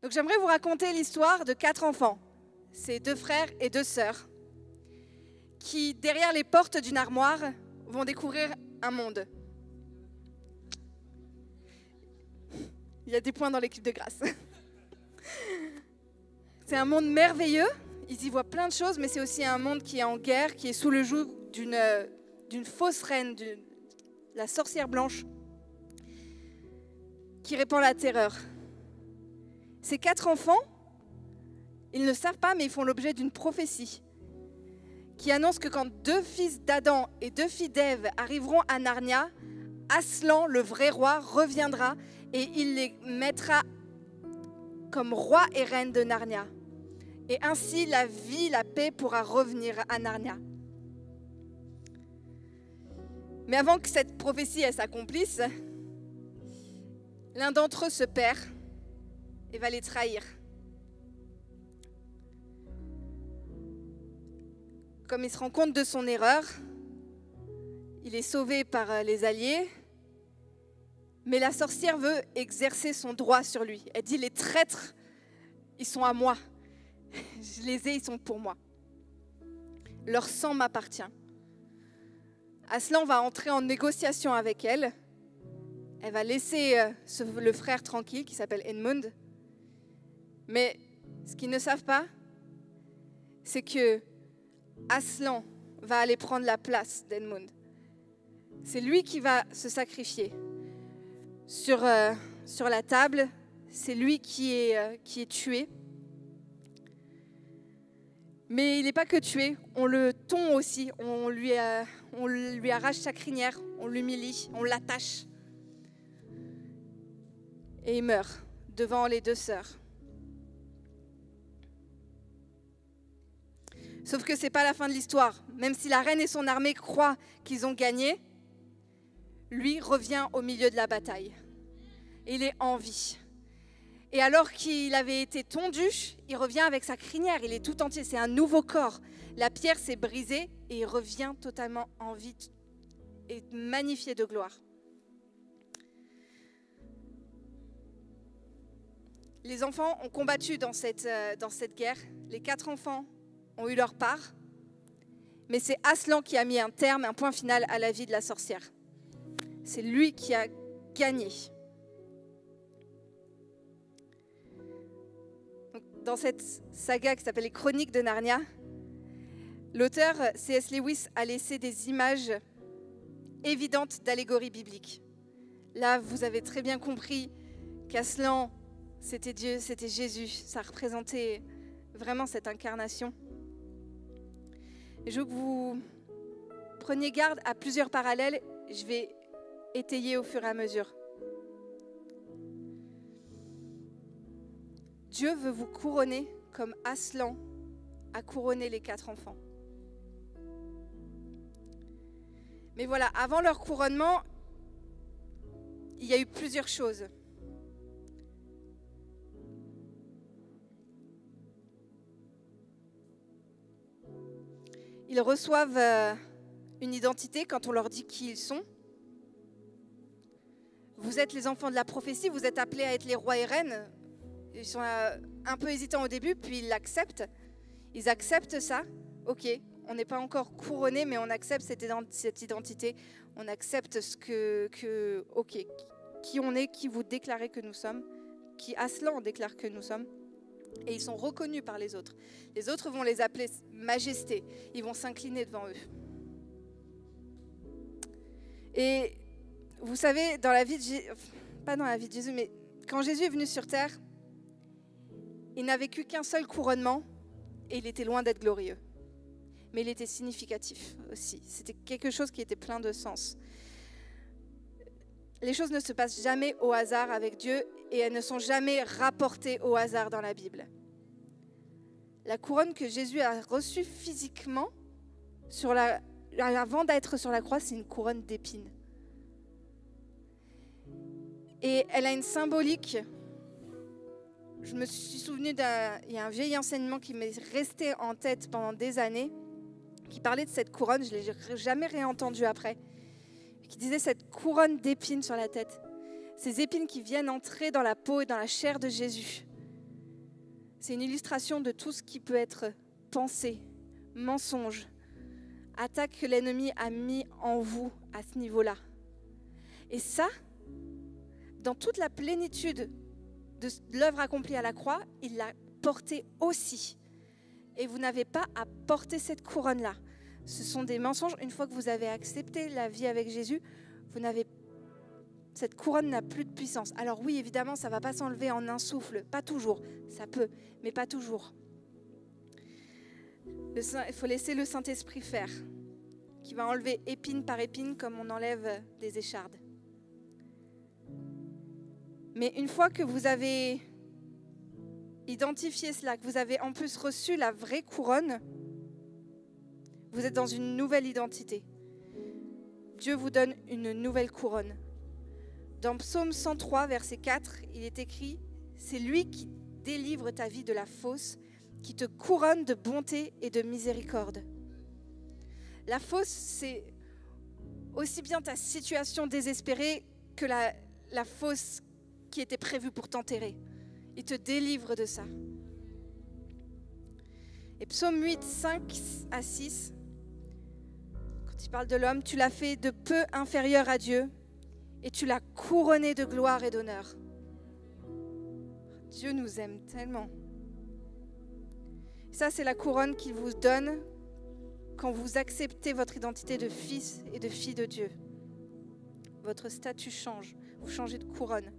Donc j'aimerais vous raconter l'histoire de 4 enfants. C'est 2 frères et 2 sœurs qui, derrière les portes d'une armoire, vont découvrir un monde. Il y a des points dans l'équipe de grâce. C'est un monde merveilleux, ils y voient plein de choses, mais c'est aussi un monde qui est en guerre, qui est sous le joug d'une fausse reine, la sorcière blanche, qui répand la terreur. Ces 4 enfants, ils ne savent pas, mais ils font l'objet d'une prophétie qui annonce que quand 2 fils d'Adam et 2 filles d'Ève arriveront à Narnia, Aslan, le vrai roi, reviendra et il les mettra comme roi et reine de Narnia. Et ainsi, la vie, la paix pourra revenir à Narnia. Mais avant que cette prophétie elle s'accomplisse, l'un d'entre eux se perd et va les trahir. Comme il se rend compte de son erreur, il est sauvé par les alliés, mais la sorcière veut exercer son droit sur lui. Elle dit, les traîtres, ils sont à moi. Je les ai, ils sont pour moi. Leur sang m'appartient. Aslan va entrer en négociation avec elle. Elle va laisser le frère tranquille qui s'appelle Edmund. Mais ce qu'ils ne savent pas, c'est que Aslan va aller prendre la place d'Edmund. C'est lui qui va se sacrifier sur la table. C'est lui qui est tué. Mais il n'est pas que tué, on le tond aussi, on lui arrache sa crinière, on l'humilie, on l'attache. Et il meurt devant les 2 sœurs. Sauf que ce n'est pas la fin de l'histoire. Même si la reine et son armée croient qu'ils ont gagné, lui revient au milieu de la bataille. Et il est en vie. Et alors qu'il avait été tondu, il revient avec sa crinière, il est tout entier, c'est un nouveau corps. La pierre s'est brisée et il revient totalement en vie et magnifié de gloire. Les enfants ont combattu dans cette guerre. Les 4 enfants ont eu leur part. Mais c'est Aslan qui a mis un terme, un point final à la vie de la sorcière. C'est lui qui a gagné. Dans cette saga qui s'appelle les Chroniques de Narnia, l'auteur C.S. Lewis a laissé des images évidentes d'allégories bibliques. Là, vous avez très bien compris qu'Aslan, c'était Dieu, c'était Jésus. Ça représentait vraiment cette incarnation. Et je veux que vous preniez garde à plusieurs parallèles. Je vais étayer au fur et à mesure. Dieu veut vous couronner comme Aslan a couronné les 4 enfants. Mais voilà, avant leur couronnement, il y a eu plusieurs choses. Ils reçoivent une identité quand on leur dit qui ils sont. Vous êtes les enfants de la prophétie, vous êtes appelés à être les rois et reines. Ils sont un peu hésitants au début, puis ils l'acceptent. Ils acceptent ça. Ok, on n'est pas encore couronné, mais on accepte cette identité. On accepte qui on est, qui vous déclarez que nous sommes, qui Aslan déclare que nous sommes. Et ils sont reconnus par les autres. Les autres vont les appeler majesté. Ils vont s'incliner devant eux. Et vous savez, dans la vie de Jésus, pas dans la vie de Jésus, mais quand Jésus est venu sur terre, il n'a vécu qu'un seul couronnement et il était loin d'être glorieux. Mais il était significatif aussi. C'était quelque chose qui était plein de sens. Les choses ne se passent jamais au hasard avec Dieu et elles ne sont jamais rapportées au hasard dans la Bible. La couronne que Jésus a reçue physiquement avant d'être sur la croix, c'est une couronne d'épines. Et elle a une symbolique. Je me suis souvenue il y a un vieil enseignement qui m'est resté en tête pendant des années, qui parlait de cette couronne, je ne l'ai jamais réentendu après, qui disait cette couronne d'épines sur la tête. Ces épines qui viennent entrer dans la peau et dans la chair de Jésus. C'est une illustration de tout ce qui peut être pensée, mensonge, attaque que l'ennemi a mis en vous à ce niveau-là. Et ça, dans toute la plénitude de l'œuvre accomplie à la croix, il l'a porté aussi. Et vous n'avez pas à porter cette couronne-là. Ce sont des mensonges. Une fois que vous avez accepté la vie avec Jésus, cette couronne n'a plus de puissance. Alors oui, évidemment, ça ne va pas s'enlever en un souffle. Pas toujours. Ça peut, mais pas toujours. Il faut laisser le Saint-Esprit faire, qui va enlever épine par épine comme on enlève des échardes. Mais une fois que vous avez identifié cela, que vous avez en plus reçu la vraie couronne, vous êtes dans une nouvelle identité. Dieu vous donne une nouvelle couronne. Dans Psaume 103, verset 4, il est écrit « C'est lui qui délivre ta vie de la fausse, qui te couronne de bonté et de miséricorde. » La fausse, c'est aussi bien ta situation désespérée que la fausse qui était prévue pour t'enterrer. Il te délivre de ça. Et Psaume 8, 5 à 6, quand il parle de l'homme, tu l'as fait de peu inférieur à Dieu et tu l'as couronné de gloire et d'honneur. Dieu nous aime tellement. Ça, c'est la couronne qu'il vous donne quand vous acceptez votre identité de fils et de fille de Dieu. Votre statut change, vous changez de couronne.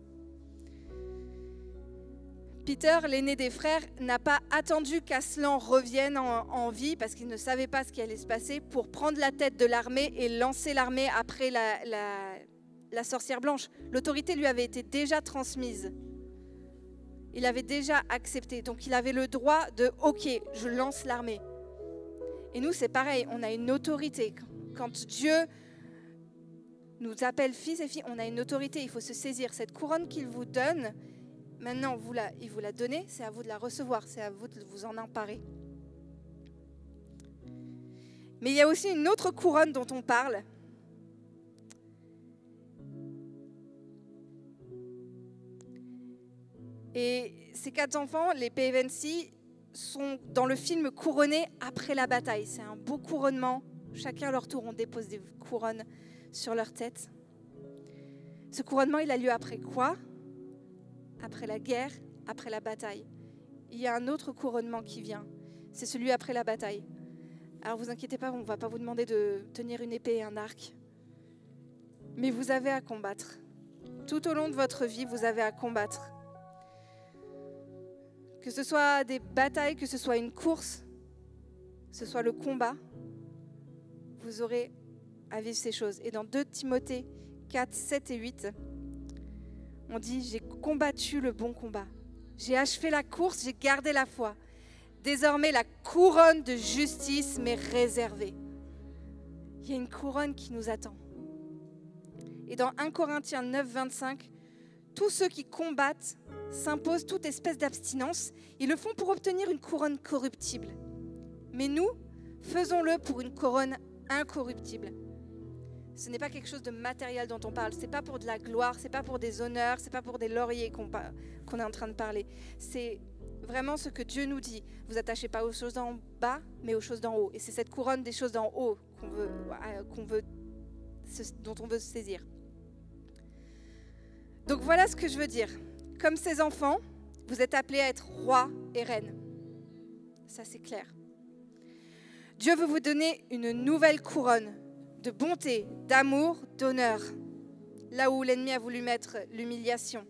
Peter, l'aîné des frères, n'a pas attendu qu'Aslan revienne en vie, parce qu'il ne savait pas ce qui allait se passer, pour prendre la tête de l'armée et lancer l'armée après la sorcière blanche. L'autorité lui avait été déjà transmise. Il avait déjà accepté. Donc il avait le droit de « Ok, je lance l'armée ». Et nous, c'est pareil, on a une autorité. Quand Dieu nous appelle fils et filles, on a une autorité, il faut se saisir. Cette couronne qu'il vous donne, maintenant, il vous l'a donnée, c'est à vous de la recevoir, c'est à vous de vous en emparer. Mais il y a aussi une autre couronne dont on parle. Et ces 4 enfants, les Pevensie, sont dans le film couronnés après la bataille. C'est un beau couronnement. Chacun à leur tour, on dépose des couronnes sur leur tête. Ce couronnement, il a lieu après quoi ? Après la guerre, après la bataille. Il y a un autre couronnement qui vient. C'est celui après la bataille. Alors vous inquiétez pas, on ne va pas vous demander de tenir une épée et un arc. Mais vous avez à combattre. Tout au long de votre vie, vous avez à combattre. Que ce soit des batailles, que ce soit une course, que ce soit le combat, vous aurez à vivre ces choses. Et dans 2 Timothée 4, 7 et 8, on dit « J'ai combattu le bon combat. J'ai achevé la course, j'ai gardé la foi. Désormais, la couronne de justice m'est réservée. » Il y a une couronne qui nous attend. Et dans 1 Corinthiens 9, 25, tous ceux qui combattent s'imposent toute espèce d'abstinence. Ils le font pour obtenir une couronne corruptible. Mais nous, faisons-le pour une couronne incorruptible. Ce n'est pas quelque chose de matériel dont on parle. Ce n'est pas pour de la gloire, ce n'est pas pour des honneurs, ce n'est pas pour des lauriers qu'on est en train de parler. C'est vraiment ce que Dieu nous dit. Vous attachez pas aux choses d'en bas, mais aux choses d'en haut. Et c'est cette couronne des choses d'en haut dont on veut se saisir. Donc voilà ce que je veux dire. Comme ces enfants, vous êtes appelés à être rois et reines. Ça, c'est clair. Dieu veut vous donner une nouvelle couronne de bonté, d'amour, d'honneur. Là où l'ennemi a voulu mettre l'humiliation,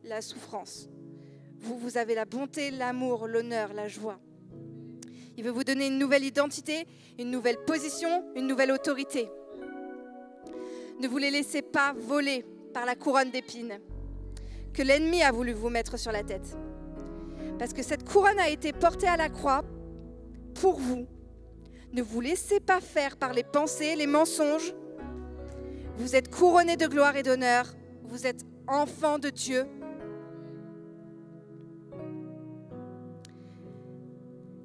la souffrance. Vous avez la bonté, l'amour, l'honneur, la joie. Il veut vous donner une nouvelle identité, une nouvelle position, une nouvelle autorité. Ne vous les laissez pas voler par la couronne d'épines que l'ennemi a voulu vous mettre sur la tête. Parce que cette couronne a été portée à la croix pour vous. Ne vous laissez pas faire par les pensées, les mensonges. Vous êtes couronnés de gloire et d'honneur. Vous êtes enfants de Dieu.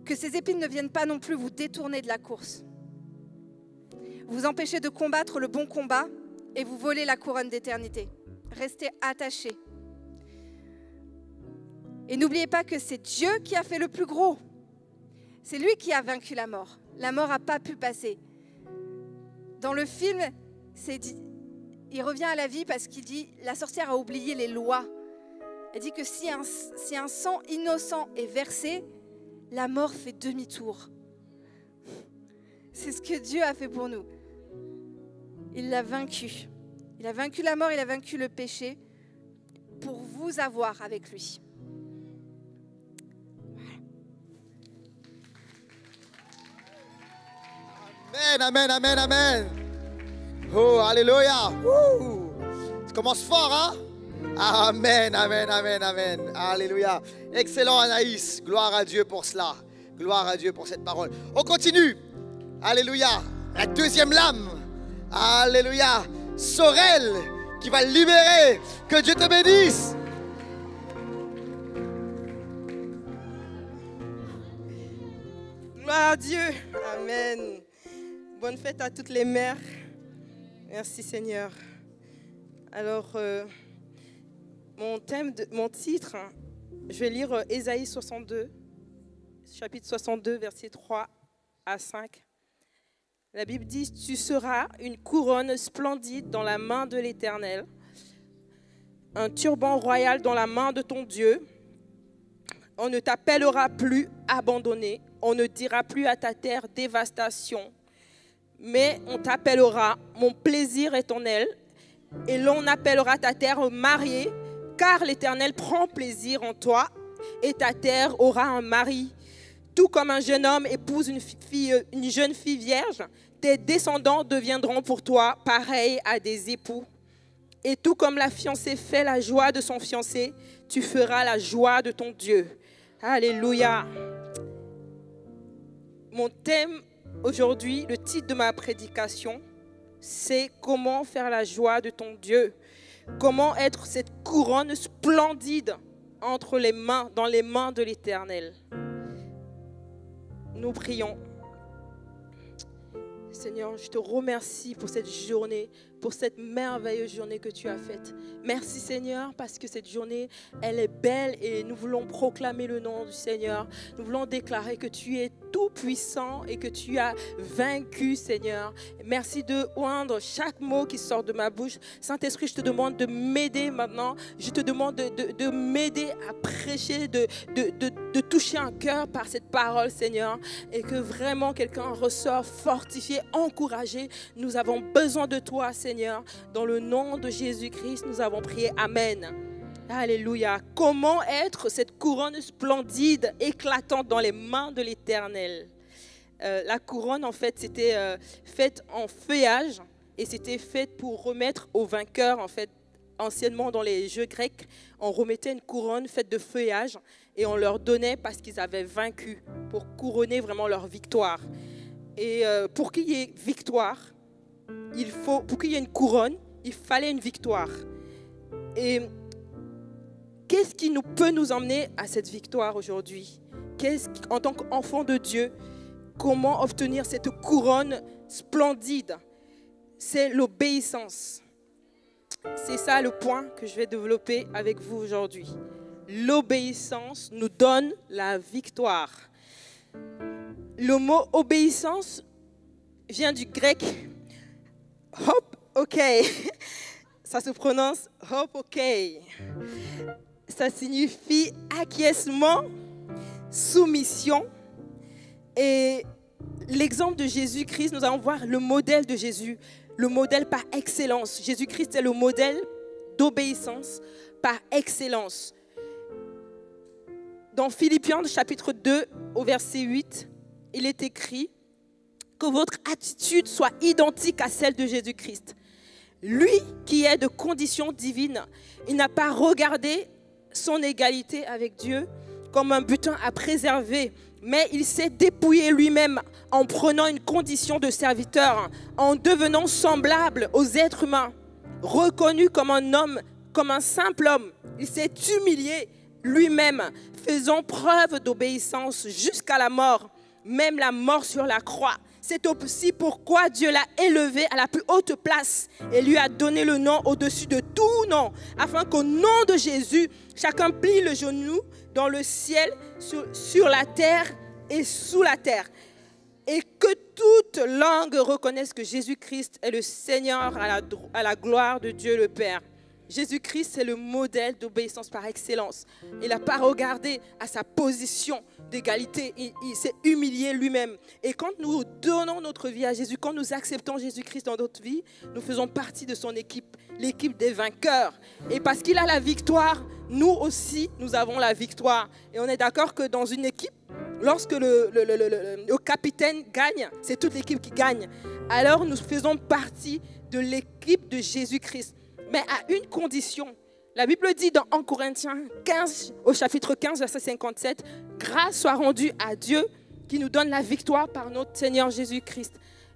Que ces épines ne viennent pas non plus vous détourner de la course. Vous empêchez de combattre le bon combat et vous volez la couronne d'éternité. Restez attachés. Et n'oubliez pas que c'est Dieu qui a fait le plus gros. C'est lui qui a vaincu la mort. La mort n'a pas pu passer. Dans le film, il revient à la vie parce qu'il dit « La sorcière a oublié les lois ». Elle dit que si un sang innocent est versé, la mort fait demi-tour. C'est ce que Dieu a fait pour nous. Il l'a vaincu. Il a vaincu la mort, il a vaincu le péché pour vous avoir avec lui. Amen, amen, amen, amen. Oh, alléluia. Ça commence fort, hein? Amen, amen, amen, amen. Alléluia. Excellent, Anaïs. Gloire à Dieu pour cela. Gloire à Dieu pour cette parole. On continue. Alléluia. La deuxième lame. Alléluia. Sorel qui va libérer. Que Dieu te bénisse. Gloire à Dieu. Amen. Bonne fête à toutes les mères. Merci Seigneur. Alors, mon titre, je vais lire Ésaïe 62, chapitre 62, versets 3 à 5. La Bible dit « Tu seras une couronne splendide dans la main de l'Éternel, un turban royal dans la main de ton Dieu. On ne t'appellera plus abandonné, on ne dira plus à ta terre dévastation, mais on t'appellera mon plaisir éternel, et l'on appellera ta terre mariée, car l'Éternel prend plaisir en toi, et ta terre aura un mari. Tout comme un jeune homme épouse une jeune fille vierge, tes descendants deviendront pour toi pareils à des époux. Et tout comme la fiancée fait la joie de son fiancé, tu feras la joie de ton Dieu. Alléluia. Mon thème aujourd'hui, le titre de ma prédication, c'est comment faire la joie de ton Dieu. Comment être cette couronne splendide dans les mains de l'Éternel. Nous prions. Seigneur, je te remercie pour cette journée, pour cette merveilleuse journée que tu as faite. Merci Seigneur, parce que cette journée, elle est belle et nous voulons proclamer le nom du Seigneur. Nous voulons déclarer que tu es tout puissant et que tu as vaincu, Seigneur. Merci de oindre chaque mot qui sort de ma bouche. Saint-Esprit, je te demande de m'aider maintenant. Je te demande de m'aider à prêcher, de toucher un cœur par cette parole, Seigneur, et que vraiment quelqu'un ressort fortifié, encouragé. Nous avons besoin de toi, Seigneur. Dans le nom de Jésus-Christ, nous avons prié. Amen. Alléluia. Comment être cette couronne splendide, éclatante dans les mains de l'Éternel? La couronne, en fait, c'était faite en feuillage et c'était faite pour remettre aux vainqueurs, en fait. Anciennement, dans les jeux grecs, on remettait une couronne faite de feuillage et on leur donnait parce qu'ils avaient vaincu, pour couronner vraiment leur victoire. Et pour qu'il y ait victoire, pour qu'il y ait une couronne, il fallait une victoire. Et qu'est-ce qui peut nous emmener à cette victoire aujourd'hui? En tant qu'enfant de Dieu, comment obtenir cette couronne splendide? C'est l'obéissance. C'est ça le point que je vais développer avec vous aujourd'hui. L'obéissance nous donne la victoire. Le mot obéissance vient du grec hop, ok. Ça se prononce hop, ok. Ça signifie acquiescement, soumission. Et l'exemple de Jésus-Christ, nous allons voir le modèle de Jésus, le modèle par excellence. Jésus-Christ est le modèle d'obéissance par excellence. Dans Philippiens chapitre 2 au verset 8, il est écrit que votre attitude soit identique à celle de Jésus-Christ. Lui qui est de condition divine, il n'a pas regardé son égalité avec Dieu comme un butin à préserver, mais il s'est dépouillé lui-même en prenant une condition de serviteur, en devenant semblable aux êtres humains, reconnu comme un homme, comme un simple homme. Il s'est humilié lui-même, faisant preuve d'obéissance jusqu'à la mort, même la mort sur la croix. C'est aussi pourquoi Dieu l'a élevé à la plus haute place et lui a donné le nom au-dessus de tout nom, afin qu'au nom de Jésus, chacun plie le genou dans le ciel, sur la terre et sous la terre. Et que toute langue reconnaisse que Jésus-Christ est le Seigneur à la gloire de Dieu le Père. Jésus-Christ est le modèle d'obéissance par excellence. Il n'a pas regardé à sa position d'égalité. Il s'est humilié lui-même. Et quand nous donnons notre vie à Jésus, quand nous acceptons Jésus-Christ dans notre vie, nous faisons partie de son équipe, l'équipe des vainqueurs. Et parce qu'il a la victoire, nous aussi, nous avons la victoire. Et on est d'accord que dans une équipe, lorsque le capitaine gagne, c'est toute l'équipe qui gagne. Alors nous faisons partie de l'équipe de Jésus-Christ. Mais à une condition. La Bible dit dans 1 Corinthiens 15, au chapitre 15, verset 57, « Grâce soit rendue à Dieu qui nous donne la victoire par notre Seigneur Jésus-Christ. »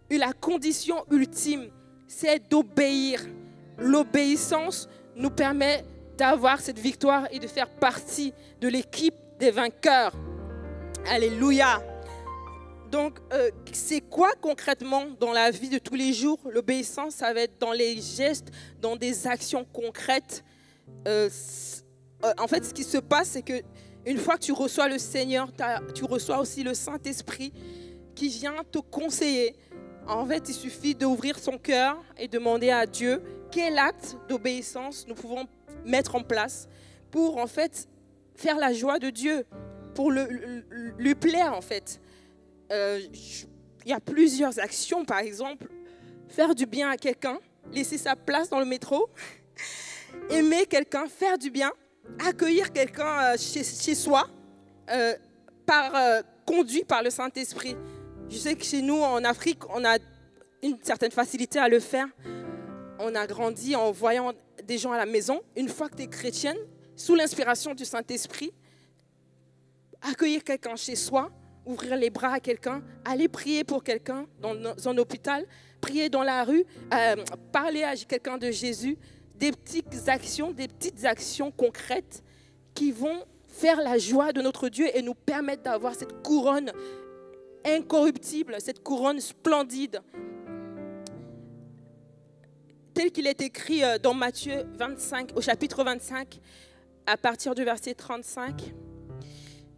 Et la condition ultime, c'est d'obéir. L'obéissance nous permet d'avoir cette victoire et de faire partie de l'équipe des vainqueurs. Alléluia. Donc, c'est quoi concrètement dans la vie de tous les jours? L'obéissance, ça va être dans les gestes, dans des actions concrètes. En fait, ce qui se passe, c'est qu'une fois que tu reçois le Seigneur, tu reçois aussi le Saint-Esprit qui vient te conseiller. En fait, il suffit d'ouvrir son cœur et demander à Dieu quel acte d'obéissance nous pouvons mettre en place pour, en fait, faire la joie de Dieu, pour lui plaire, en fait. Il y a plusieurs actions, par exemple, faire du bien à quelqu'un, laisser sa place dans le métro, aimer quelqu'un, faire du bien, accueillir quelqu'un chez soi, conduit par le Saint-Esprit. Je sais que chez nous, en Afrique, on a une certaine facilité à le faire. On a grandi en voyant des gens à la maison. Une fois que tu es chrétienne, sous l'inspiration du Saint-Esprit, accueillir quelqu'un chez soi, ouvrir les bras à quelqu'un, aller prier pour quelqu'un dans un hôpital, prier dans la rue, parler à quelqu'un de Jésus, des petites actions concrètes qui vont faire la joie de notre Dieu et nous permettre d'avoir cette couronne incorruptible, cette couronne splendide. Tel qu'il est écrit dans Matthieu 25, au chapitre 25, à partir du verset 35.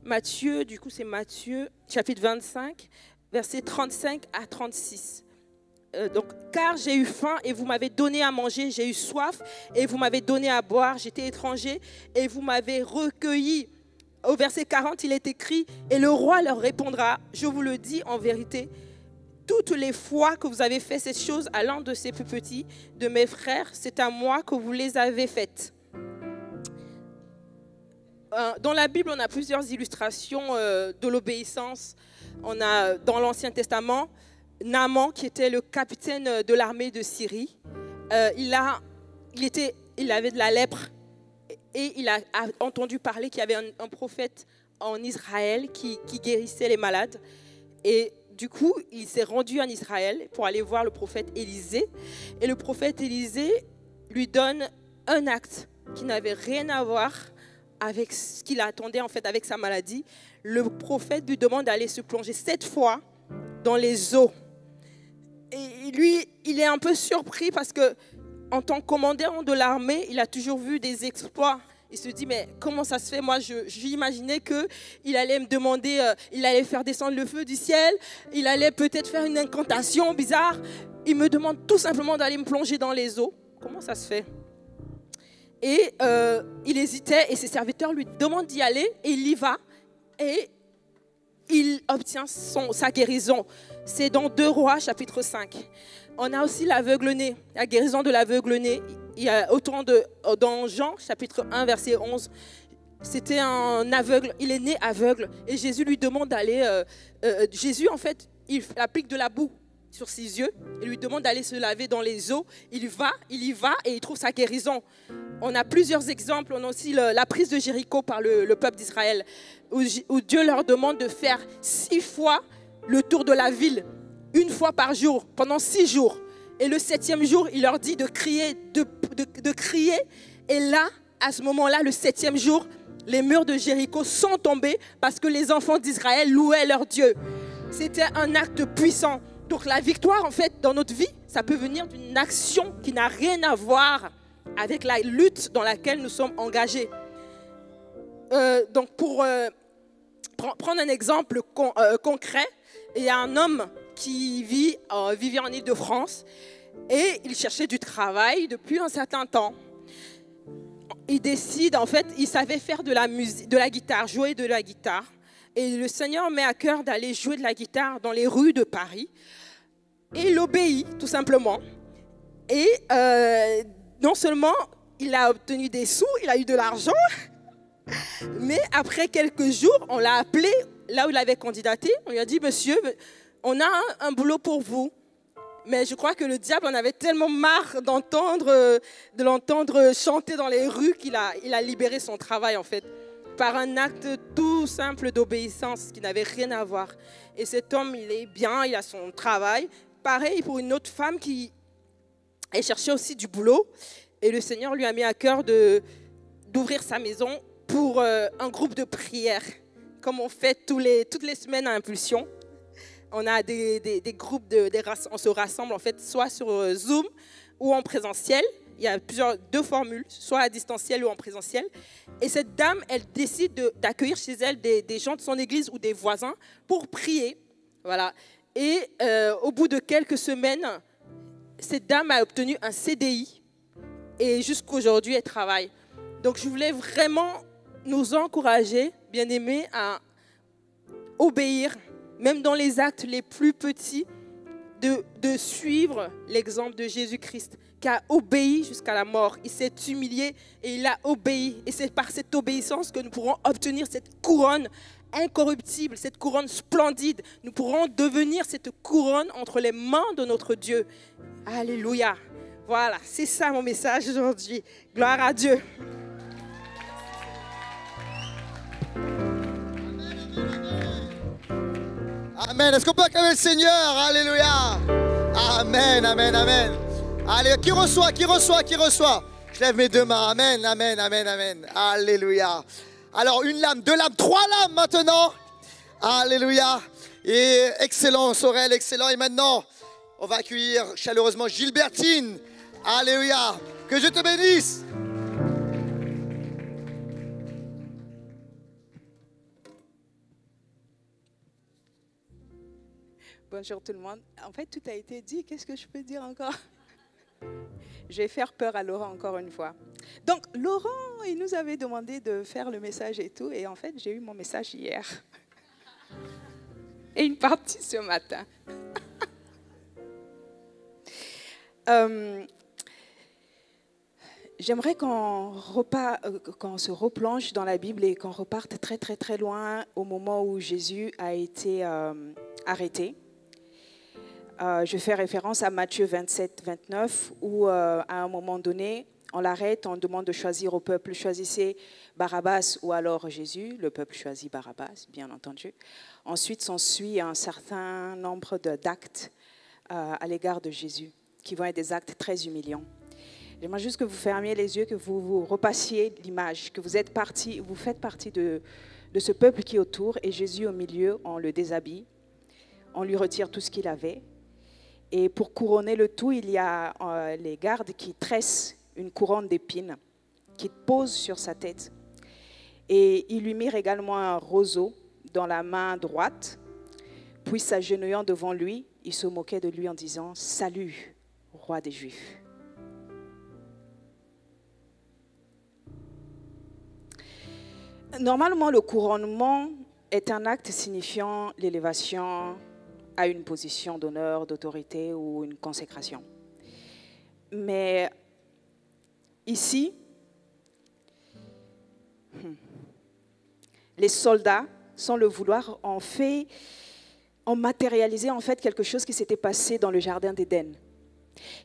Matthieu, du coup c'est Matthieu, chapitre 25, versets 35 à 36. Car j'ai eu faim et vous m'avez donné à manger, j'ai eu soif et vous m'avez donné à boire, j'étais étranger et vous m'avez recueilli. Au verset 40, il est écrit, et le roi leur répondra, je vous le dis en vérité, toutes les fois que vous avez fait cette chose à l'un de ces plus petits, de mes frères, c'est à moi que vous les avez faites. Dans la Bible, on a plusieurs illustrations de l'obéissance. On a dans l'Ancien Testament, Naaman, qui était le capitaine de l'armée de Syrie. Il avait de la lèpre et il a entendu parler qu'il y avait un prophète en Israël qui guérissait les malades. Et du coup, il s'est rendu en Israël pour aller voir le prophète Élisée. Et le prophète Élisée lui donne un acte qui n'avait rien à voir avec ce qu'il attendait en fait avec sa maladie. Le prophète lui demande d'aller se plonger 7 fois dans les eaux. Et lui, il est un peu surpris parce que en tant que commandant de l'armée, il a toujours vu des exploits. Il se dit, mais comment ça se fait? Moi, j'imaginais qu'il allait me demander, il allait faire descendre le feu du ciel, il allait peut-être faire une incantation bizarre. Il me demande tout simplement d'aller me plonger dans les eaux. Comment ça se fait? Et il hésitait et ses serviteurs lui demandent d'y aller et il y va et il obtient sa guérison. C'est dans 2 Rois, chapitre 5. On a aussi l'aveugle-né, la guérison de l'aveugle-né. Il y a autant dans Jean, chapitre 1, verset 11. C'était un aveugle, il est né aveugle et Jésus lui demande d'aller... Jésus, en fait, il applique de la boue sur ses yeux. Il lui demande d'aller se laver dans les eaux. Il y va et il trouve sa guérison. On a plusieurs exemples. On a aussi la prise de Jéricho par le peuple d'Israël, où Dieu leur demande de faire 6 fois le tour de la ville, 1 fois par jour, pendant 6 jours. Et le 7e jour, il leur dit de crier, de crier. Et là, à ce moment-là, le 7e jour, les murs de Jéricho sont tombés parce que les enfants d'Israël louaient leur Dieu. C'était un acte puissant. Donc la victoire, en fait, dans notre vie, ça peut venir d'une action qui n'a rien à voir avec la lutte dans laquelle nous sommes engagés. Donc pour prendre un exemple concret, il y a un homme qui vivait en Île-de-France et il cherchait du travail depuis un certain temps. Il décide, en fait, il savait faire de la musique, de la guitare, jouer de la guitare. Et le Seigneur met à cœur d'aller jouer de la guitare dans les rues de Paris. Et il obéit, tout simplement. Et non seulement il a obtenu des sous, il a eu de l'argent, mais après quelques jours, on l'a appelé là où il avait candidaté. On lui a dit, monsieur, on a un boulot pour vous. Mais je crois que le diable en avait tellement marre de l'entendre chanter dans les rues qu'il a libéré son travail, en fait, par un acte tout simple d'obéissance qui n'avait rien à voir. Et cet homme, il est bien, il a son travail. Pareil pour une autre femme qui cherchait aussi du boulot. Et le Seigneur lui a mis à cœur d'ouvrir sa maison pour un groupe de prière, comme on fait toutes les semaines à Impulsion. On a des groupes, on se rassemble en fait soit sur Zoom ou en présentiel. Il y a deux formules, soit à distanciel ou en présentiel. Et cette dame, elle décide d'accueillir chez elle des gens de son église ou des voisins pour prier. Voilà. Et au bout de quelques semaines, cette dame a obtenu un CDI. Et jusqu'aujourd'hui, elle travaille. Donc je voulais vraiment nous encourager, bien-aimés, à obéir, même dans les actes les plus petits, de suivre l'exemple de Jésus-Christ, qui a obéi jusqu'à la mort. Il s'est humilié et il a obéi. Et c'est par cette obéissance que nous pourrons obtenir cette couronne incorruptible, cette couronne splendide. Nous pourrons devenir cette couronne entre les mains de notre Dieu. Alléluia. Voilà, c'est ça mon message aujourd'hui. Gloire à Dieu. Amen. Est-ce qu'on peut acclamer le Seigneur? Alléluia. Amen, amen, amen. Allez, qui reçoit? Je lève mes deux mains. Amen, amen, amen, amen. Alléluia. Alors, une lame, deux lames, trois lames maintenant. Alléluia. Et excellent, Sorel, excellent. Et maintenant, on va accueillir chaleureusement Gilbertine. Alléluia. Que Dieu te bénisse. Bonjour tout le monde. En fait, tout a été dit. Qu'est-ce que je peux dire encore? Je vais faire peur à Laurent encore une fois. Donc, Laurent, il nous avait demandé de faire le message et tout. Et en fait, j'ai eu mon message hier. Et une partie ce matin. J'aimerais qu'on se replonge dans la Bible et qu'on reparte très, très, très loin au moment où Jésus a été arrêté. Je fais référence à Matthieu 27, 29, où à un moment donné, on l'arrête, on demande de choisir au peuple, choisissez Barabbas ou alors Jésus. Le peuple choisit Barabbas, bien entendu. Ensuite, s'ensuit un certain nombre d'actes à l'égard de Jésus, qui vont être des actes très humiliants. J'aimerais juste que vous fermiez les yeux, que vous repassiez l'image, que vous faites partie de ce peuple qui est autour, et Jésus au milieu, on le déshabille, on lui retire tout ce qu'il avait. Et pour couronner le tout, il y a les gardes qui tressent une couronne d'épines, qui posent sur sa tête. Et ils lui mirent également un roseau dans la main droite, puis s'agenouillant devant lui, il se moquait de lui en disant « Salut, roi des Juifs ». Normalement, le couronnement est un acte signifiant l'élévation à une position d'honneur, d'autorité ou une consécration. Mais ici, les soldats, sans le vouloir, ont matérialisé en fait quelque chose qui s'était passé dans le jardin d'Éden.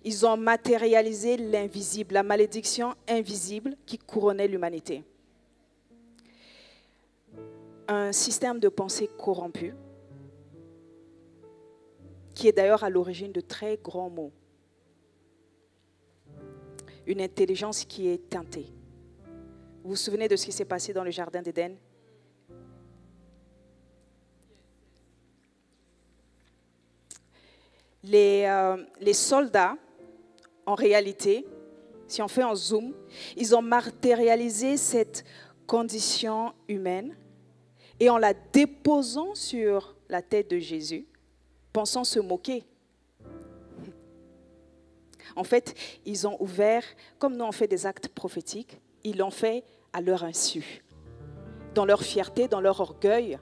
Ils ont matérialisé l'invisible, la malédiction invisible qui couronnait l'humanité. Un système de pensée corrompu, qui est d'ailleurs à l'origine de très grands maux. Une intelligence qui est teintée. Vous vous souvenez de ce qui s'est passé dans le jardin d'Éden? les soldats, en réalité, si on fait un zoom, ils ont matérialisé cette condition humaine et en la déposant sur la tête de Jésus, pensant se moquer. En fait, ils ont ouvert, comme nous on fait des actes prophétiques, ils l'ont fait à leur insu. Dans leur fierté, dans leur orgueil,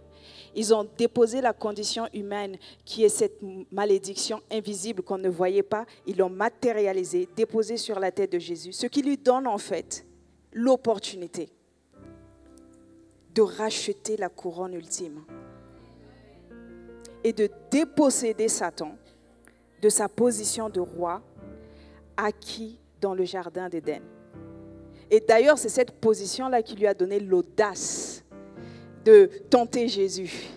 ils ont déposé la condition humaine qui est cette malédiction invisible qu'on ne voyait pas. Ils l'ont matérialisée, déposée sur la tête de Jésus, ce qui lui donne en fait l'opportunité de racheter la couronne ultime et de déposséder Satan de sa position de roi acquis dans le jardin d'Éden. Et d'ailleurs, c'est cette position-là qui lui a donné l'audace de tenter Jésus.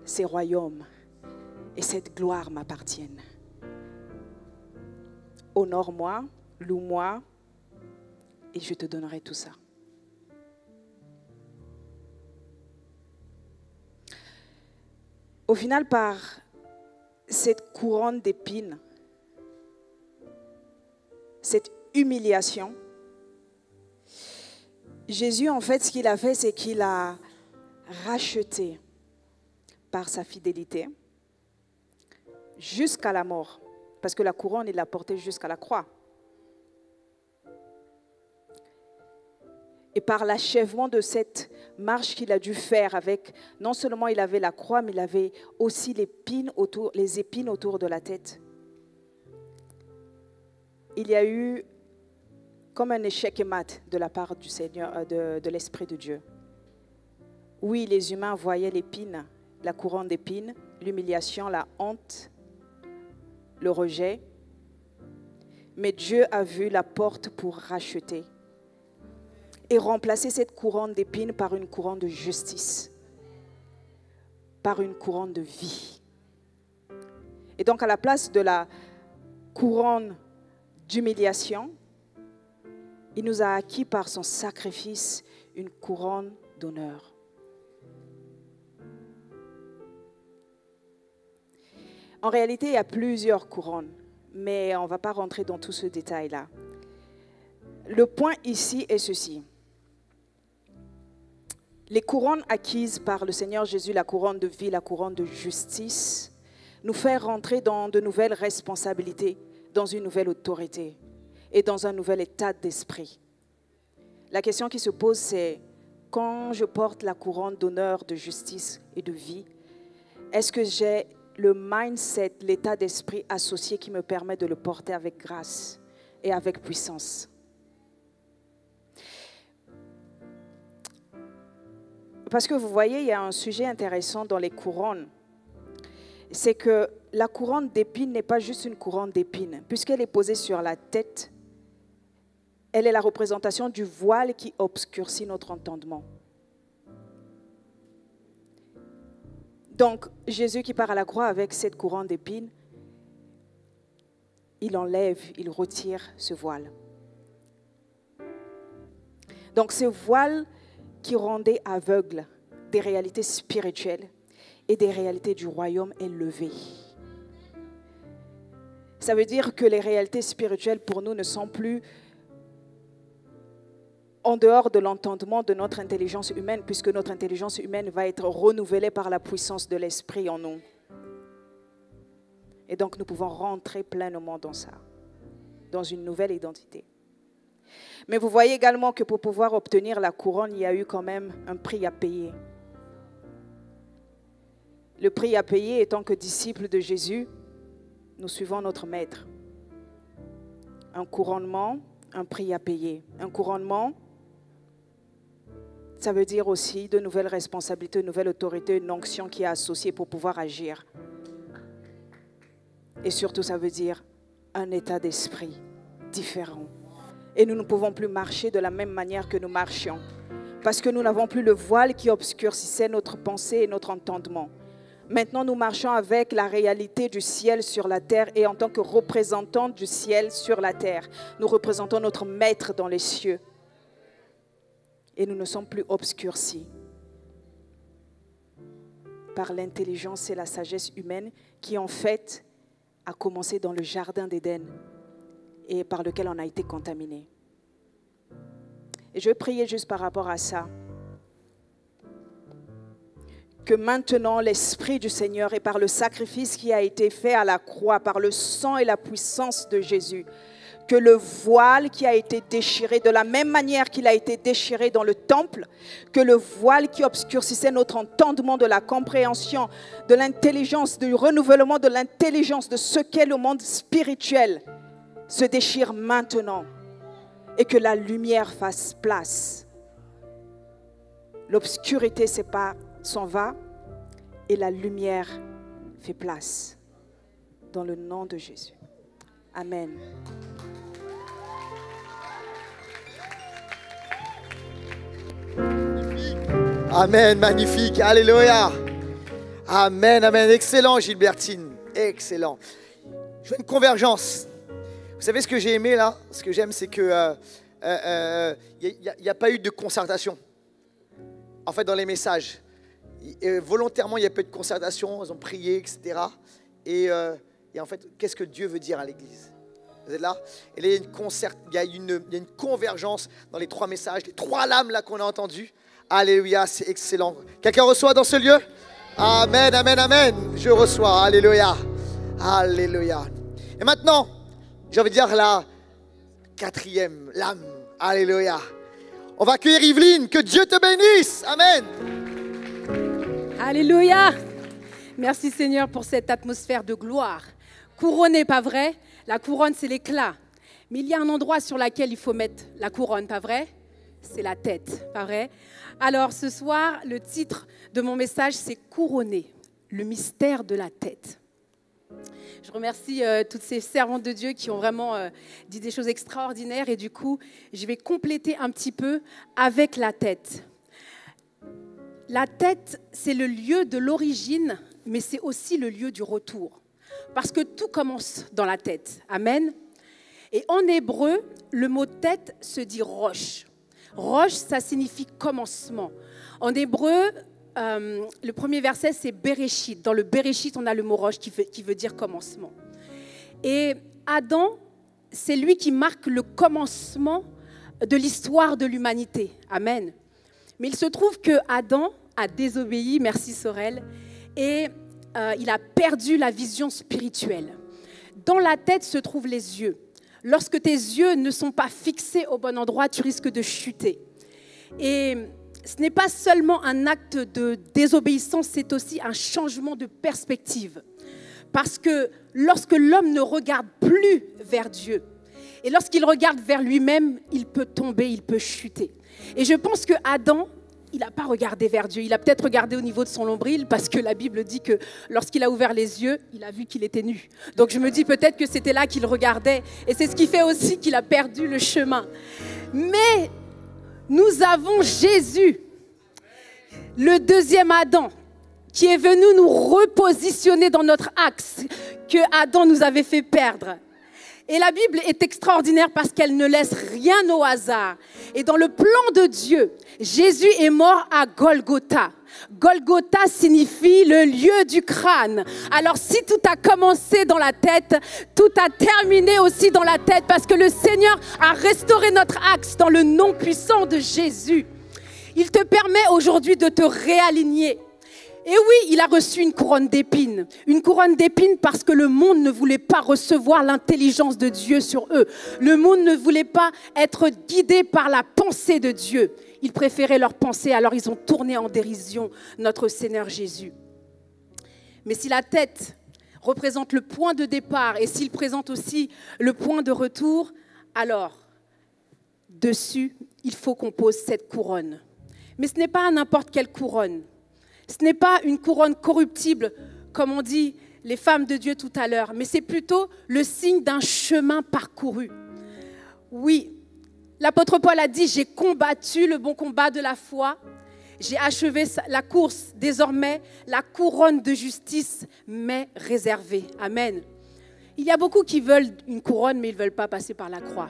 Ces royaumes et cette gloire m'appartiennent. Honore-moi, loue-moi, et je te donnerai tout ça. Au final, par cette couronne d'épines, cette humiliation, Jésus, en fait, ce qu'il a fait, c'est qu'il a racheté par sa fidélité jusqu'à la mort. Parce que la couronne, il l'a portée jusqu'à la croix. Et par l'achèvement de cette marche qu'il a dû faire avec, non seulement il avait la croix, mais il avait aussi les épines autour de la tête. Il y a eu comme un échec et mat de la part du Seigneur, de l'Esprit de Dieu. Oui, les humains voyaient l'épine, la couronne d'épines, l'humiliation, la honte, le rejet. Mais Dieu a vu la porte pour racheter et remplacer cette couronne d'épines par une couronne de justice, par une couronne de vie. Et donc, à la place de la couronne d'humiliation, il nous a acquis par son sacrifice une couronne d'honneur. En réalité, il y a plusieurs couronnes, mais on ne va pas rentrer dans tout ce détail-là. Le point ici est ceci. Les couronnes acquises par le Seigneur Jésus, la couronne de vie, la couronne de justice, nous fait rentrer dans de nouvelles responsabilités, dans une nouvelle autorité et dans un nouvel état d'esprit. La question qui se pose, c'est quand je porte la couronne d'honneur, de justice et de vie, est-ce que j'ai le mindset, l'état d'esprit associé qui me permet de le porter avec grâce et avec puissance? Parce que vous voyez, il y a un sujet intéressant dans les couronnes. C'est que la couronne d'épines n'est pas juste une couronne d'épines. Puisqu'elle est posée sur la tête, elle est la représentation du voile qui obscurcit notre entendement. Donc, Jésus qui part à la croix avec cette couronne d'épines, il enlève, il retire ce voile. Donc, ce voile qui rendait aveugle des réalités spirituelles et des réalités du royaume est levé. Ça veut dire que les réalités spirituelles pour nous ne sont plus en dehors de l'entendement de notre intelligence humaine, puisque notre intelligence humaine va être renouvelée par la puissance de l'Esprit en nous. Et donc nous pouvons rentrer pleinement dans ça, dans une nouvelle identité. Mais vous voyez également que pour pouvoir obtenir la couronne, il y a eu quand même un prix à payer. Le prix à payer étant que disciples de Jésus, nous suivons notre Maître. Un couronnement, un prix à payer. Un couronnement, ça veut dire aussi de nouvelles responsabilités, une nouvelle autorité, une onction qui est associée pour pouvoir agir. Et surtout, ça veut dire un état d'esprit différent. Et nous ne pouvons plus marcher de la même manière que nous marchions. Parce que nous n'avons plus le voile qui obscurcissait notre pensée et notre entendement. Maintenant, nous marchons avec la réalité du ciel sur la terre et en tant que représentants du ciel sur la terre, nous représentons notre Maître dans les cieux. Et nous ne sommes plus obscurcis par l'intelligence et la sagesse humaine qui, en fait, a commencé dans le jardin d'Éden et par lequel on a été contaminé. Et je vais prier juste par rapport à ça. Que maintenant l'Esprit du Seigneur et par le sacrifice qui a été fait à la croix, par le sang et la puissance de Jésus, que le voile qui a été déchiré, de la même manière qu'il a été déchiré dans le temple, que le voile qui obscurcissait notre entendement de la compréhension, de l'intelligence, du renouvellement de l'intelligence de ce qu'est le monde spirituel, se déchire maintenant et que la lumière fasse place. L'obscurité s'en va et la lumière fait place. Dans le nom de Jésus. Amen. Amen, magnifique, alléluia. Amen, amen, excellent Gilbertine, excellent. Je veux une convergence. Vous savez ce que j'ai aimé là? Ce que j'aime, c'est que n'y a pas eu de concertation. En fait, dans les messages, volontairement, il y a peu de concertation, ils ont prié, etc. Et en fait, qu'est-ce que Dieu veut dire à l'Église? Vous êtes là? Et là, il y a une convergence dans les 3 messages, les 3 lames là qu'on a entendues. Alléluia, c'est excellent. Quelqu'un reçoit dans ce lieu? Amen, amen, amen. Je reçois, alléluia. Alléluia. Et maintenant, j'ai envie de dire la 4e lame. Alléluia. On va accueillir Yveline, que Dieu te bénisse. Amen. Alléluia. Merci Seigneur pour cette atmosphère de gloire. Couronné, pas vrai? La couronne, c'est l'éclat. Mais il y a un endroit sur lequel il faut mettre la couronne, pas vrai? C'est la tête, pas vrai? Alors ce soir, le titre de mon message, c'est « Couronné, le mystère de la tête ». Je remercie toutes ces servantes de Dieu qui ont vraiment dit des choses extraordinaires. Et du coup, je vais compléter un petit peu avec la tête. La tête, c'est le lieu de l'origine, mais c'est aussi le lieu du retour. Parce que tout commence dans la tête. Amen. Et en hébreu, le mot tête se dit roche. Roche, ça signifie commencement. En hébreu, le premier verset, c'est Bereshit. Dans le Bereshit, on a le mot roche qui veut dire commencement. Et Adam, c'est lui qui marque le commencement de l'histoire de l'humanité. Amen. Mais il se trouve que Adam a désobéi, merci Sorel, et il a perdu la vision spirituelle. Dans la tête se trouvent les yeux. Lorsque tes yeux ne sont pas fixés au bon endroit, tu risques de chuter. Et ce n'est pas seulement un acte de désobéissance, c'est aussi un changement de perspective. Parce que lorsque l'homme ne regarde plus vers Dieu, et lorsqu'il regarde vers lui-même, il peut tomber, il peut chuter. Et je pense que Adam, il n'a pas regardé vers Dieu. Il a peut-être regardé au niveau de son nombril parce que la Bible dit que lorsqu'il a ouvert les yeux, il a vu qu'il était nu. Donc je me dis peut-être que c'était là qu'il regardait. Et c'est ce qui fait aussi qu'il a perdu le chemin. Mais nous avons Jésus, le deuxième Adam, qui est venu nous repositionner dans notre axe que Adam nous avait fait perdre. Et la Bible est extraordinaire parce qu'elle ne laisse rien au hasard. Et dans le plan de Dieu, Jésus est mort à Golgotha. Golgotha signifie le lieu du crâne. Alors si tout a commencé dans la tête, tout a terminé aussi dans la tête parce que le Seigneur a restauré notre axe dans le nom puissant de Jésus. Il te permet aujourd'hui de te réaligner. Et oui, il a reçu une couronne d'épines. Une couronne d'épines parce que le monde ne voulait pas recevoir l'intelligence de Dieu sur eux. Le monde ne voulait pas être guidé par la pensée de Dieu. Ils préféraient leur pensée, alors ils ont tourné en dérision notre Seigneur Jésus. Mais si la tête représente le point de départ et s'il présente aussi le point de retour, alors dessus, il faut qu'on pose cette couronne. Mais ce n'est pas n'importe quelle couronne. Ce n'est pas une couronne corruptible, comme on dit les femmes de Dieu tout à l'heure, mais c'est plutôt le signe d'un chemin parcouru. Oui, l'apôtre Paul a dit « J'ai combattu le bon combat de la foi, j'ai achevé la course, désormais la couronne de justice m'est réservée. » Amen. Il y a beaucoup qui veulent une couronne, mais ils ne veulent pas passer par la croix.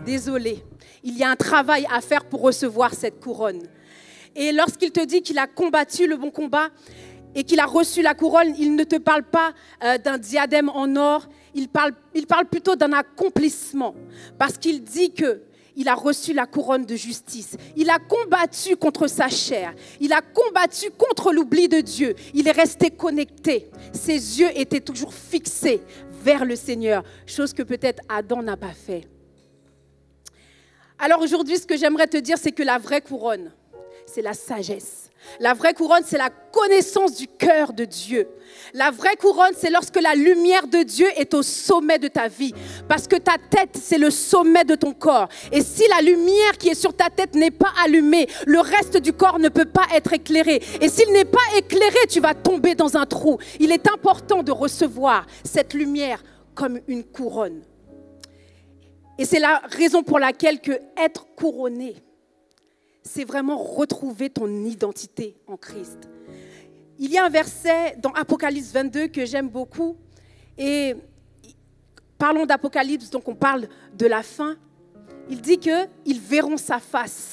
Désolé, il y a un travail à faire pour recevoir cette couronne. Et lorsqu'il te dit qu'il a combattu le bon combat, et qu'il a reçu la couronne, il ne te parle pas d'un diadème en or, il parle plutôt d'un accomplissement. Parce qu'il dit qu'il a reçu la couronne de justice. Il a combattu contre sa chair. Il a combattu contre l'oubli de Dieu. Il est resté connecté. Ses yeux étaient toujours fixés vers le Seigneur, chose que peut-être Adam n'a pas fait. Alors aujourd'hui, ce que j'aimerais te dire, c'est que la vraie couronne, c'est la sagesse. La vraie couronne, c'est la connaissance du cœur de Dieu. La vraie couronne, c'est lorsque la lumière de Dieu est au sommet de ta vie. Parce que ta tête, c'est le sommet de ton corps. Et si la lumière qui est sur ta tête n'est pas allumée, le reste du corps ne peut pas être éclairé. Et s'il n'est pas éclairé, tu vas tomber dans un trou. Il est important de recevoir cette lumière comme une couronne. Et c'est la raison pour laquelle être couronné, c'est vraiment retrouver ton identité en Christ. Il y a un verset dans Apocalypse 22 que j'aime beaucoup. Et parlons d'Apocalypse, donc on parle de la fin. Il dit qu'ils verront sa face.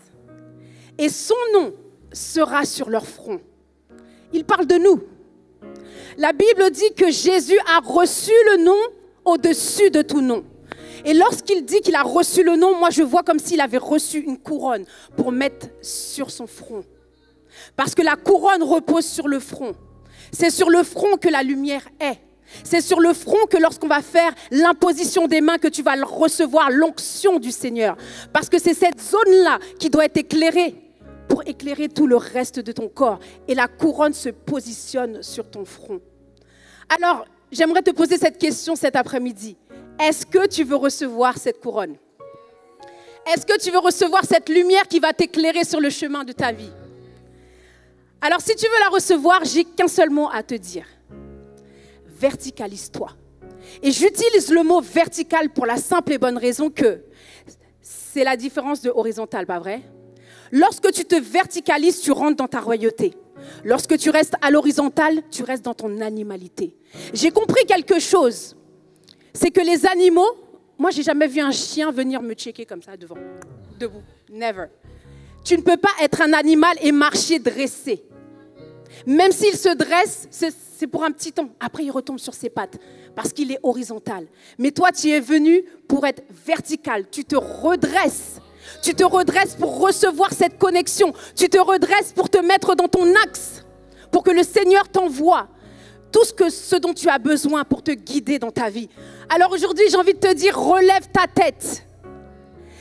Et son nom sera sur leur front. Il parle de nous. La Bible dit que Jésus a reçu le nom au-dessus de tout nom. Et lorsqu'il dit qu'il a reçu le nom, moi je vois comme s'il avait reçu une couronne pour mettre sur son front. Parce que la couronne repose sur le front. C'est sur le front que la lumière est. C'est sur le front que lorsqu'on va faire l'imposition des mains, que tu vas recevoir l'onction du Seigneur. Parce que c'est cette zone-là qui doit être éclairée pour éclairer tout le reste de ton corps. Et la couronne se positionne sur ton front. Alors, j'aimerais te poser cette question cet après-midi. Est-ce que tu veux recevoir cette couronne? Est-ce que tu veux recevoir cette lumière qui va t'éclairer sur le chemin de ta vie? Alors, si tu veux la recevoir, j'ai qu'un seul mot à te dire. Verticalise-toi. Et j'utilise le mot vertical pour la simple et bonne raison que c'est la différence de horizontal, pas vrai? Lorsque tu te verticalises, tu rentres dans ta royauté. Lorsque tu restes à l'horizontale, tu restes dans ton animalité. J'ai compris quelque chose. C'est que les animaux, moi, j'ai jamais vu un chien venir me checker comme ça devant, debout. Never. Tu ne peux pas être un animal et marcher dressé. Même s'il se dresse, c'est pour un petit temps. Après, il retombe sur ses pattes parce qu'il est horizontal. Mais toi, tu es venu pour être vertical. Tu te redresses. Tu te redresses pour recevoir cette connexion. Tu te redresses pour te mettre dans ton axe, pour que le Seigneur t'envoie tout ce dont tu as besoin pour te guider dans ta vie. Alors aujourd'hui, j'ai envie de te dire, relève ta tête.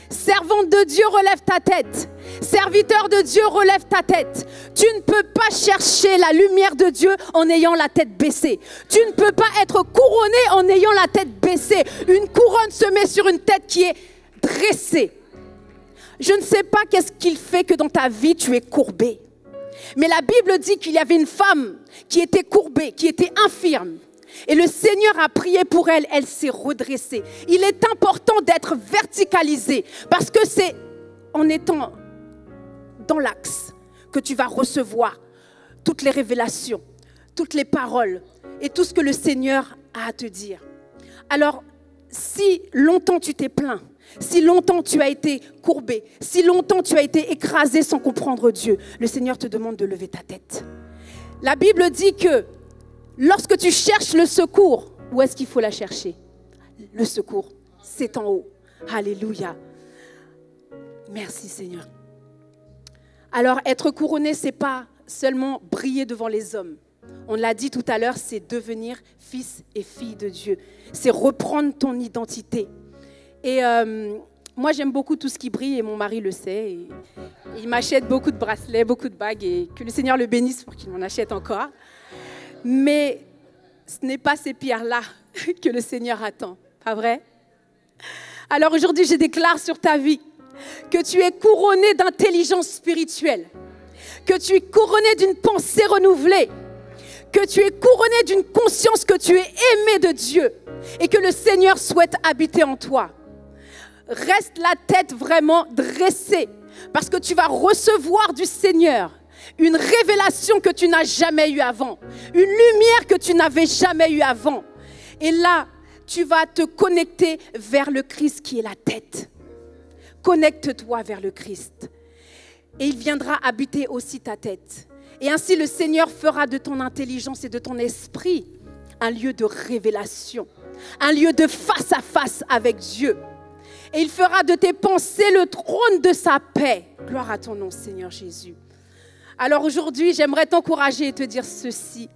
Servante de Dieu, relève ta tête. Serviteur de Dieu, relève ta tête. Tu ne peux pas chercher la lumière de Dieu en ayant la tête baissée. Tu ne peux pas être couronné en ayant la tête baissée. Une couronne se met sur une tête qui est dressée. Je ne sais pas qu'est-ce qu'il fait que dans ta vie, tu es courbé. Mais la Bible dit qu'il y avait une femme qui était courbée, qui était infirme. Et le Seigneur a prié pour elle, elle s'est redressée. Il est important d'être verticalisé parce que c'est en étant dans l'axe que tu vas recevoir toutes les révélations, toutes les paroles et tout ce que le Seigneur a à te dire. Alors, si longtemps tu t'es plaint, si longtemps tu as été courbé, si longtemps tu as été écrasé sans comprendre Dieu, le Seigneur te demande de lever ta tête. La Bible dit que lorsque tu cherches le secours, où est-ce qu'il faut la chercher? Le secours, c'est en haut. Alléluia. Merci Seigneur. Alors être couronné, ce n'est pas seulement briller devant les hommes. On l'a dit tout à l'heure, c'est devenir fils et fille de Dieu. C'est reprendre ton identité. Et moi, j'aime beaucoup tout ce qui brille et mon mari le sait. Et il m'achète beaucoup de bracelets, beaucoup de bagues et que le Seigneur le bénisse pour qu'il m'en achète encore. Mais ce n'est pas ces pierres-là que le Seigneur attend, pas vrai? Alors aujourd'hui, je déclare sur ta vie que tu es couronné d'intelligence spirituelle, que tu es couronné d'une pensée renouvelée, que tu es couronné d'une conscience que tu es aimé de Dieu et que le Seigneur souhaite habiter en toi. Reste la tête vraiment dressée parce que tu vas recevoir du Seigneur une révélation que tu n'as jamais eue avant, une lumière que tu n'avais jamais eue avant. Et là, tu vas te connecter vers le Christ qui est la tête. Connecte-toi vers le Christ. Et il viendra habiter aussi ta tête. Et ainsi, le Seigneur fera de ton intelligence et de ton esprit un lieu de révélation, un lieu de face à face avec Dieu. Et il fera de tes pensées le trône de sa paix. Gloire à ton nom, Seigneur Jésus. Alors aujourd'hui, j'aimerais t'encourager et te dire ceci.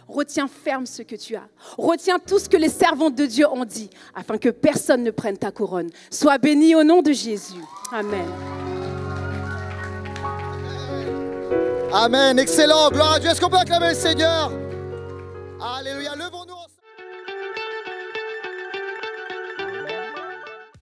Retiens ferme ce que tu as. Retiens tout ce que les servantes de Dieu ont dit, afin que personne ne prenne ta couronne. Sois béni au nom de Jésus. Amen. Amen, excellent, gloire à Dieu. Est-ce qu'on peut acclamer le Seigneur? Alléluia, levons-nous ensemble.